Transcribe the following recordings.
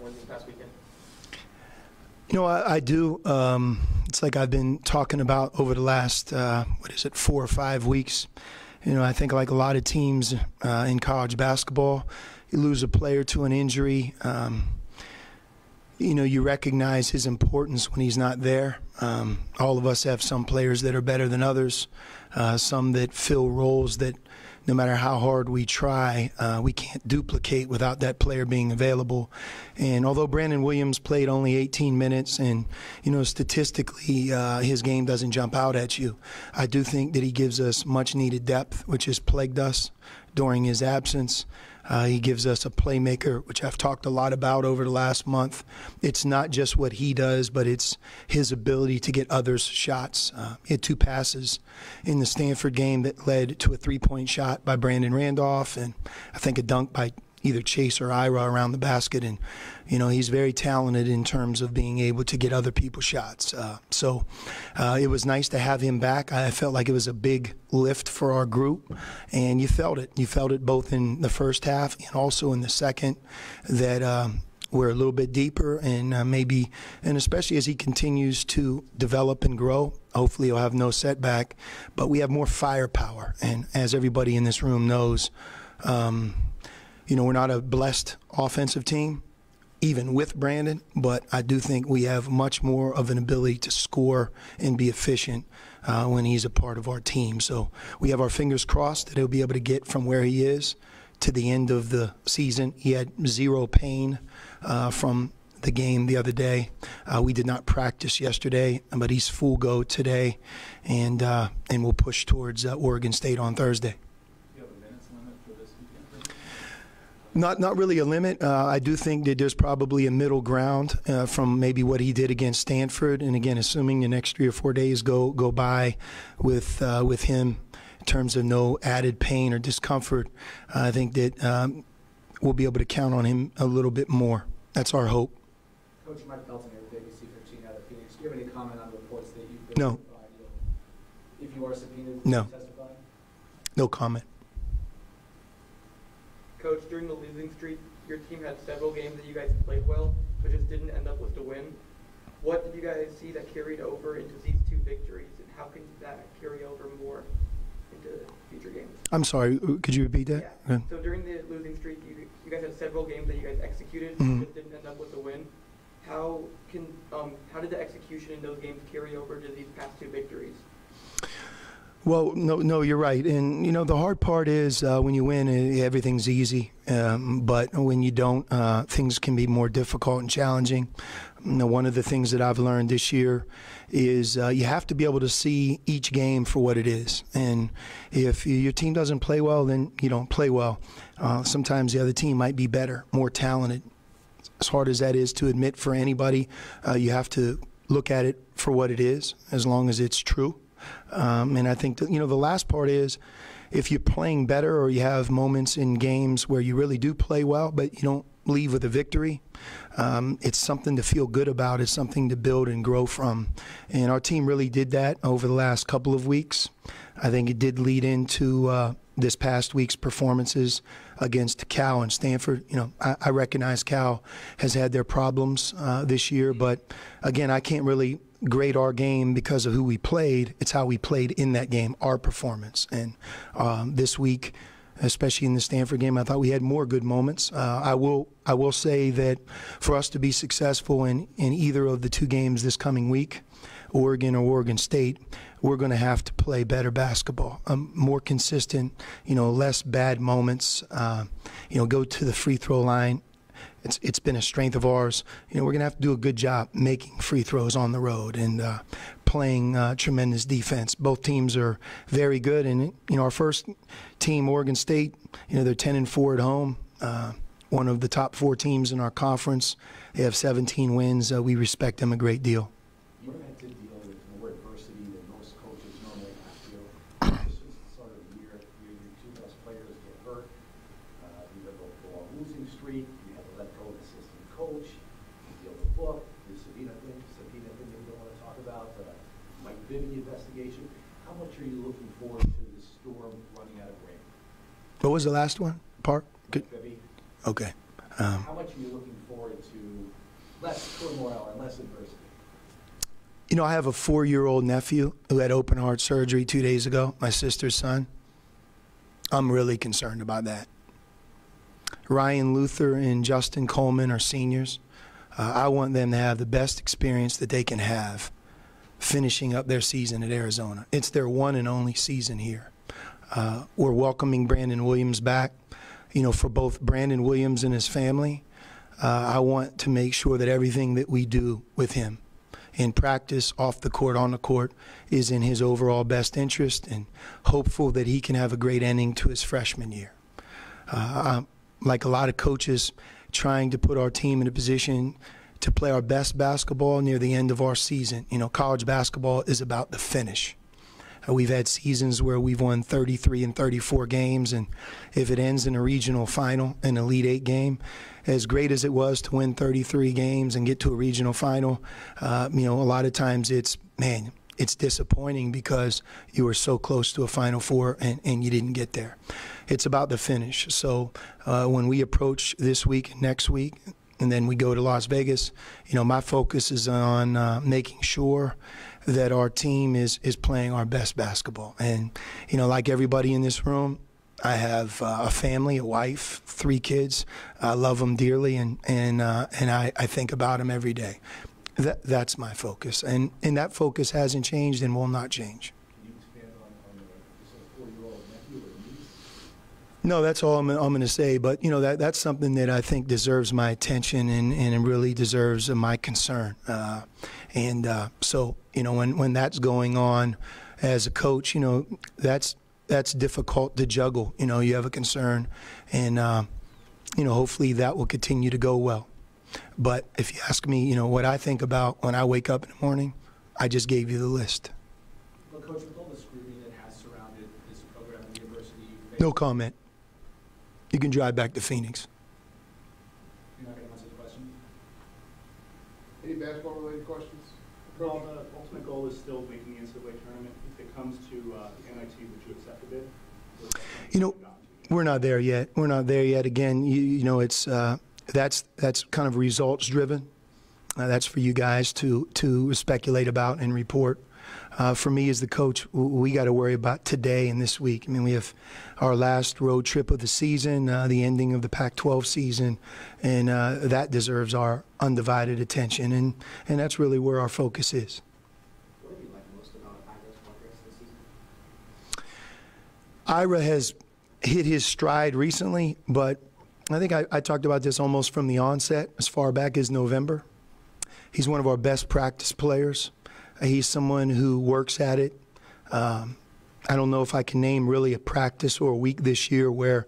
win this past weekend? You know, I do. It's like I've been talking about over the last, 4 or 5 weeks. You know, I think like a lot of teams in college basketball, you lose a player to an injury. You know, you recognize his importance when he's not there. All of us have some players that are better than others, some that fill roles that no matter how hard we try, we can't duplicate without that player being available. And although Brandon Williams played only 18 minutes and, you know, statistically his game doesn't jump out at you, I do think that he gives us much-needed depth, which has plagued us during his absence. He gives us a playmaker, which I've talked a lot about over the last month. It's not just what he does, but it's his ability to get others shots. He had 2 passes in the Stanford game that led to a 3-point shot by Brandon Randolph, and I think a dunk by either Chase or Ira around the basket. And, you know, he's very talented in terms of being able to get other people's shots. So it was nice to have him back. I felt like it was a big lift for our group, and you felt it. You felt it both in the first half and also in the second, that we're a little bit deeper, and especially as he continues to develop and grow, hopefully he'll have no setback, but we have more firepower. And as everybody in this room knows, you know, we're not a blessed offensive team, even with Brandon, but I do think we have much more of an ability to score and be efficient when he's a part of our team. So we have our fingers crossed that he'll be able to get from where he is to the end of the season. He had 0 pain from the game the other day. We did not practice yesterday, but he's full go today, and we'll push towards Oregon State on Thursday. Not really a limit. I do think that there's probably a middle ground from maybe what he did against Stanford, and again, assuming the next 3 or 4 days go by with him in terms of no added pain or discomfort. I think that we'll be able to count on him a little bit more. That's our hope. Coach Mike Pelton here, WC15 out of Phoenix. Do you have any comment on the reports that you've been No. notified? If you are subpoenaed, No. will you testify? No comment. Coach, during the losing streak, your team had several games that you guys played well, but just didn't end up with the win. What did you guys see that carried over into these 2 victories, and how can that carry over more into future games? I'm sorry, could you repeat that? Yeah. So during the losing streak, you guys had several games that you guys executed, Mhm. but didn't end up with a win. How did the execution in those games carry over to these past 2 victories? Well, no, you're right. And, you know, the hard part is when you win, everything's easy. But when you don't, things can be more difficult and challenging. You know, one of the things that I've learned this year is you have to be able to see each game for what it is. And if your team doesn't play well, then you don't play well. Sometimes the other team might be better, more talented. As hard as that is to admit for anybody, you have to look at it for what it is, as long as it's true. And I think that, you know, the last part is if you're playing better or you have moments in games where you really do play well but you don't leave with a victory, it's something to feel good about. It's something to build and grow from. And our team really did that over the last couple of weeks. I think it did lead into this past week's performances against Cal and Stanford. You know, I recognize Cal has had their problems this year, but again, I can't really grade our game because of who we played. It's how we played in that game, our performance. And this week, especially in the Stanford game, I thought we had more good moments. I will say that for us to be successful in either of the 2 games this coming week, Oregon or Oregon State, we're going to have to play better basketball, more consistent, you know, less bad moments, you know, go to the free throw line. It's been a strength of ours. You know, we're going to have to do a good job making free throws on the road and playing tremendous defense. Both teams are very good, and you know, our first team, Oregon State, you know, they're 10-4 at home. One of the top 4 teams in our conference. They have 17 wins. We respect them a great deal. You had to deal with more adversity than most coaches normally have to. This was sort of the year your 2 best players get hurt. You had to go on a losing streak. You had to let go of the assistant coach. You deal with the book, the subpoena thing that we don't want to talk about, Mike Bibby investigation. How much are you looking forward to the storm running out of rain? What was the last one? Park? Bibby. Okay. How much are you looking forward to less turmoil and less adversity? You know, I have a 4-year-old nephew who had open heart surgery 2 days ago, my sister's son. I'm really concerned about that. Ryan Luther and Justin Coleman are seniors. I want them to have the best experience that they can have finishing up their season at Arizona. It's their one and only season here. We're welcoming Brandon Williams back. You know, for both Brandon Williams and his family, I want to make sure that everything that we do with him in practice, off the court, on the court, is in his overall best interest, and hopeful that he can have a great ending to his freshman year. Like a lot of coaches, trying to put our team in a position to play our best basketball near the end of our season. You know, college basketball is about the finish. We've had seasons where we've won 33 and 34 games, and if it ends in a regional final, an Elite Eight game, as great as it was to win 33 games and get to a regional final, you know, a lot of times it's disappointing because you were so close to a Final Four and you didn't get there. It's about the finish. So when we approach this week and next week, and then we go to Las Vegas, you know, my focus is on making sure that our team is playing our best basketball. And, you know, like everybody in this room, I have a family, a wife, 3 kids. I love them dearly, and I think about them every day. That's my focus, and that focus hasn't changed and will not change. Can you expand on the 4-year-old nephew or niece? No, that's all I'm going to say. But you know, that's something that I think deserves my attention and really deserves my concern. So you know, when that's going on, as a coach, you know, that's difficult to juggle. You know, you have a concern, and you know, hopefully that will continue to go well. But if you ask me, you know, what I think about when I wake up in the morning, I just gave you the list. Well, Coach, with all the scrutiny that has surrounded this program at the university, No comment. You can drive back to Phoenix. You're not going to answer the question? Any basketball-related questions? Well, the ultimate goal is still making the NCAA tournament. If it comes to the NIT, would you accept a bid? You know, we're not there yet. We're not there yet. Again, you know, it's that's kind of results driven. That's for you guys to speculate about and report. For me as the coach, we got to worry about today and this week. I mean, we have our last road trip of the season, the ending of the Pac-12 season, and that deserves our undivided attention, and that's really where our focus is. What have you liked most about Ira's progress this season? Ira has hit his stride recently, but I think I talked about this almost from the onset, as far back as November. He's one of our best practice players. He's someone who works at it. I don't know if I can name really a practice or a week this year where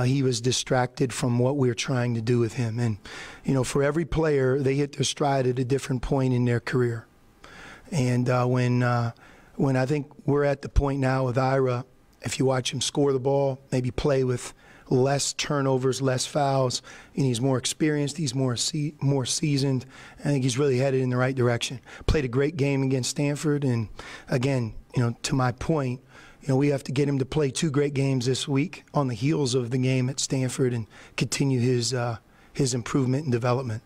he was distracted from what we're trying to do with him. And, you know, for every player, they hit their stride at a different point in their career. And when I think we're at the point now with Ira, if you watch him score the ball, maybe play with less turnovers, less fouls, and he's more experienced, he's more seasoned. I think he's really headed in the right direction. Played a great game against Stanford, and again, you know, to my point, you know, we have to get him to play 2 great games this week on the heels of the game at Stanford and continue his improvement and development.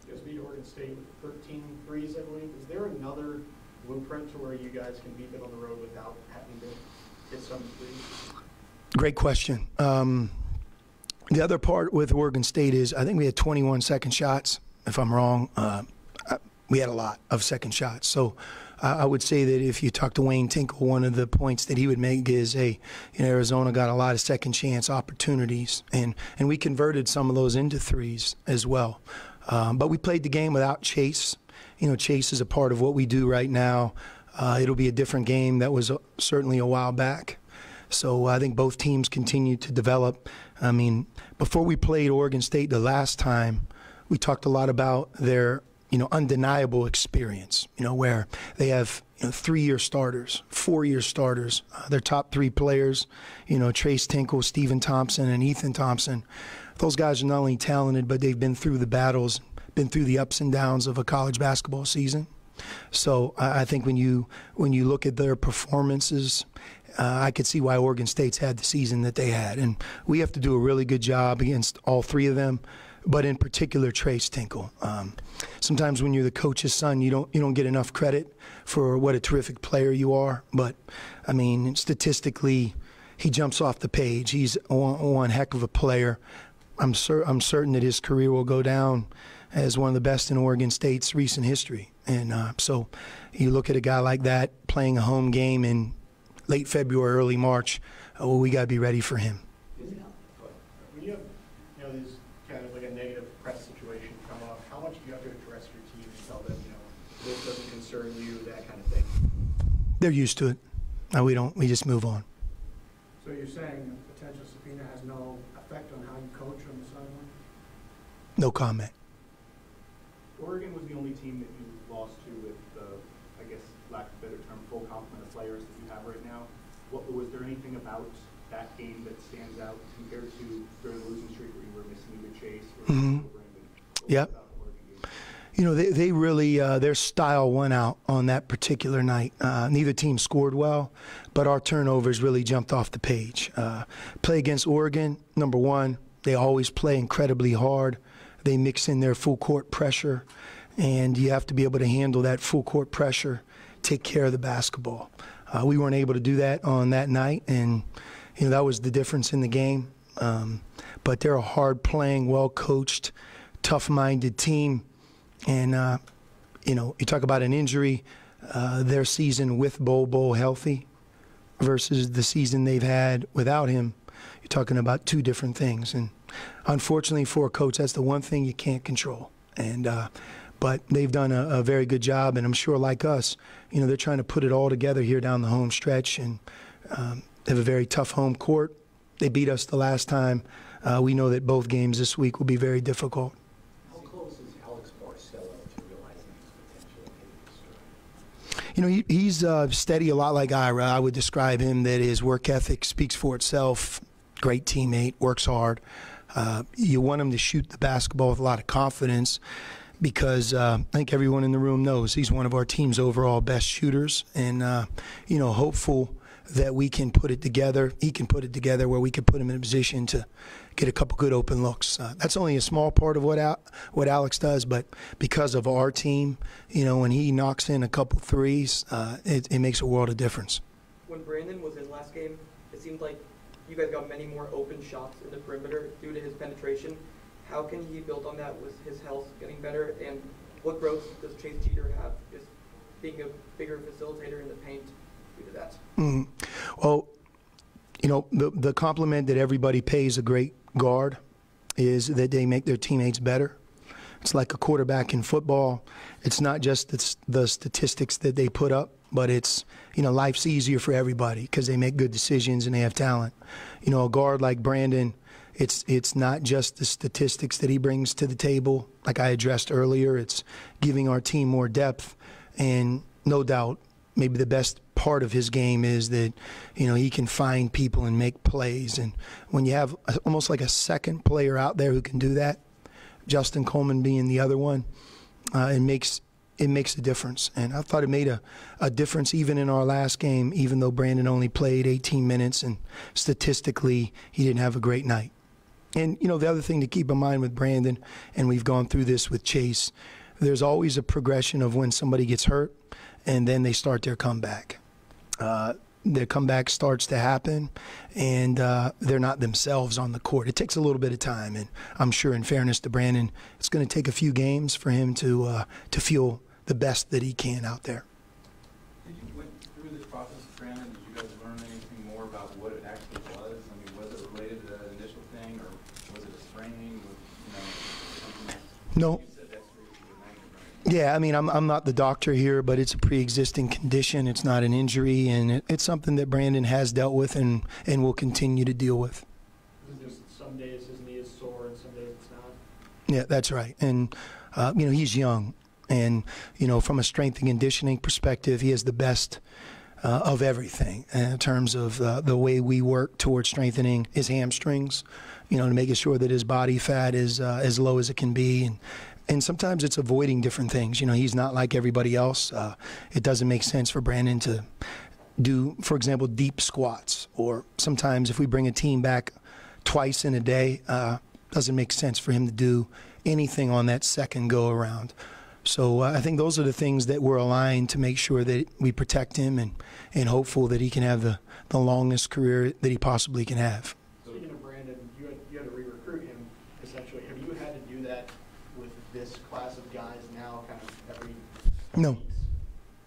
You guys beat Oregon State with 13 threes, I believe. Is there another blueprint to where you guys can beat them on the road without having to get some threes? Great question. The other part with Oregon State is I think we had 21 second shots. If I'm wrong, we had a lot of second shots. So I would say that if you talk to Wayne Tinkle, one of the points that he would make is, hey, you know, Arizona got a lot of second chance opportunities, and we converted some of those into threes as well. But we played the game without Chase. You know, Chase is a part of what we do right now. It'll be a different game. That was certainly a while back. So I think both teams continue to develop. I mean, before we played Oregon State the last time, we talked a lot about their, you know, undeniable experience, you know, where they have, you know, 3-year starters, 4-year starters, their top 3 players, you know, Trace Tinkle, Stephen Thompson, and Ethan Thompson. Those guys are not only talented, but they've been through the battles, been through the ups and downs of a college basketball season. So I think when you look at their performances, I could see why Oregon State's had the season that they had. And we have to do a really good job against all 3 of them. but in particular Trace Tinkle. Sometimes when you're the coach's son, you don't get enough credit for what a terrific player you are. But I mean, statistically, he jumps off the page. He's one heck of a player. I'm certain that his career will go down as one of the best in Oregon State's recent history. And so you look at a guy like that playing a home game in late February, early March, well, we got to be ready for him. When you have these kind of like a negative press situation come up, how much do you have to address your team and tell them, this doesn't concern you, that kind of thing? They're used to it. We just move on. So you're saying a potential subpoena has no effect on how you coach on the sideline? No comment. Oregon was the only team that you lost to with, I guess, lack of a better term, full complement of players that you have right now. Was there anything about that game that stands out compared to during the losing streak where you were missing either Chase or Brandon? Yep. They really, their style won out on that particular night. Neither team scored well, but our turnovers really jumped off the page. Play against Oregon, number one, they always play incredibly hard. They mix in their full court pressure, and you have to be able to handle that full court pressure, take care of the basketball. We weren't able to do that on that night, and that was the difference in the game. But they're a hard-playing, well-coached, tough-minded team. And, you talk about an injury, their season with Bol healthy versus the season they've had without him, you're talking about two different things. And unfortunately for a coach, that's the one thing you can't control. And but they've done a very good job, and I'm sure like us, they're trying to put it all together here down the home stretch, and they have a very tough home court. They beat us the last time. We know that both games this week will be very difficult. How close is Alex Barcelo to realizing his potential in hitting the stride? He's steady, a lot like Ira. I would describe him that his work ethic speaks for itself. Great teammate, works hard. You want him to shoot the basketball with a lot of confidence, because I think everyone in the room knows he's one of our team's overall best shooters, and hopeful that we can put it together. He can put it together where we can put him in a position to get a couple good open looks. That's only a small part of what Alex does, but because of our team, when he knocks in a couple threes, it makes a world of difference. When Brandon was in last game, it seemed like you guys got many more open shots in the perimeter due to his penetration. How can he build on that with his health getting better? And what growth does Chase Jeter have, just being a bigger facilitator in the paint due to that? Well, the compliment that everybody pays a great guard is that they make their teammates better. It's like a quarterback in football. It's not just the statistics that they put up, but it's, life's easier for everybody because they make good decisions and they have talent. A guard like Brandon, it's not just the statistics that he brings to the table. Like I addressed earlier, it's giving our team more depth. And no doubt, maybe the best part of his game is that, he can find people and make plays. And when you have almost like a second player out there who can do that, Justin Coleman being the other one, it makes a difference. And I thought it made a difference even in our last game, even though Brandon only played 18 minutes and statistically he didn't have a great night. And, the other thing to keep in mind with Brandon, and we've gone through this with Chase, there's always a progression of when somebody gets hurt and then they start their comeback. Their comeback starts to happen, and they're not themselves on the court. It takes a little bit of time, and I'm sure, in fairness to Brandon, it's going to take a few games for him to feel the best that he can out there. Did you went through this process, Brandon? Did you guys learn anything more about what it actually was? I mean, was it related to that initial thing, or was it a strain? Something else? No. You said that's where you were right? Yeah, I mean, I'm not the doctor here, but it's a pre-existing condition. It's not an injury, and it's something that Brandon has dealt with and will continue to deal with. Just some days his knee is sore and some days it's not. Yeah, that's right. And, he's young. And, from a strength and conditioning perspective, he has the best of everything in terms of the way we work towards strengthening his hamstrings, to making sure that his body fat is as low as it can be. And sometimes it's avoiding different things. He's not like everybody else. It doesn't make sense for Brandon to do, for example, deep squats. Or sometimes if we bring a team back twice in a day, doesn't make sense for him to do anything on that second go around. So I think those are the things that we're aligned to make sure that we protect him and hopeful that he can have the longest career that he possibly can have. Speaking of Brandon, you had to re-recruit him, essentially. Have you had to do that with this class of guys now, kind of every No. weeks?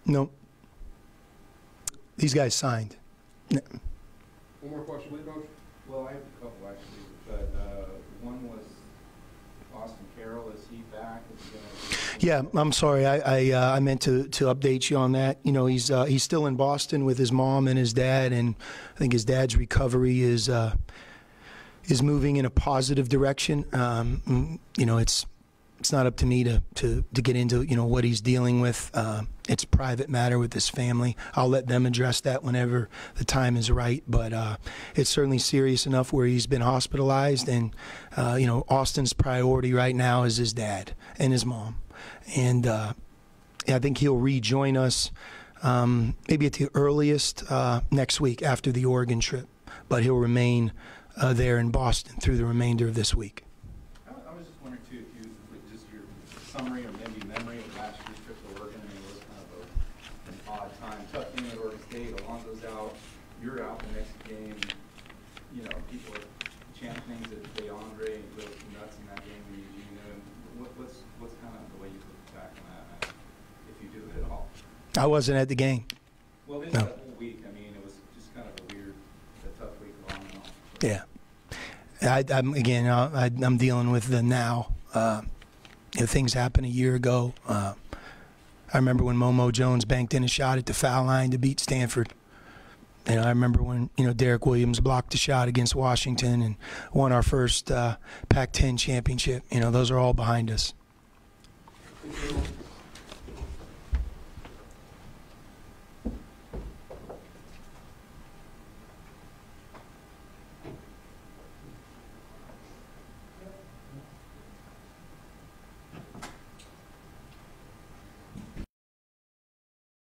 No. These guys signed. No. One more question, please, Coach. Well, I have a couple actually, but one was Austin Carroll. Is he back? Is he gonna... Yeah, I'm sorry. I meant to update you on that. You know, he's still in Boston with his mom and his dad, and I think his dad's recovery is moving in a positive direction. You know, it's not up to me to get into, you know, what he's dealing with. It's a private matter with his family. I'll let them address that whenever the time is right. But it's certainly serious enough where he's been hospitalized, and you know, Austin's priority right now is his dad and his mom. And I think he'll rejoin us maybe at the earliest next week after the Oregon trip. But he'll remain there in Boston through the remainder of this week. I was just wondering too, if you just your summary or maybe memory of last year's trip to Oregon. I mean, it was kind of an odd time. Tough game at Oregon State. Alonzo's out. You're out the next game. You know, people are chanting things at DeAndre and go nuts in that game. You know, what's kind of the way you look back on that, if you do it at all? I wasn't at the game. Well, this No. that whole week. I mean, it was just kind of a tough week along and all. Yeah. I'm dealing with the now. You know, things happened a year ago. I remember when Momo Jones banked in a shot at the foul line to beat Stanford. And I remember when, you know, Derek Williams blocked a shot against Washington and won our first Pac-10 championship. You know, those are all behind us. Thank you.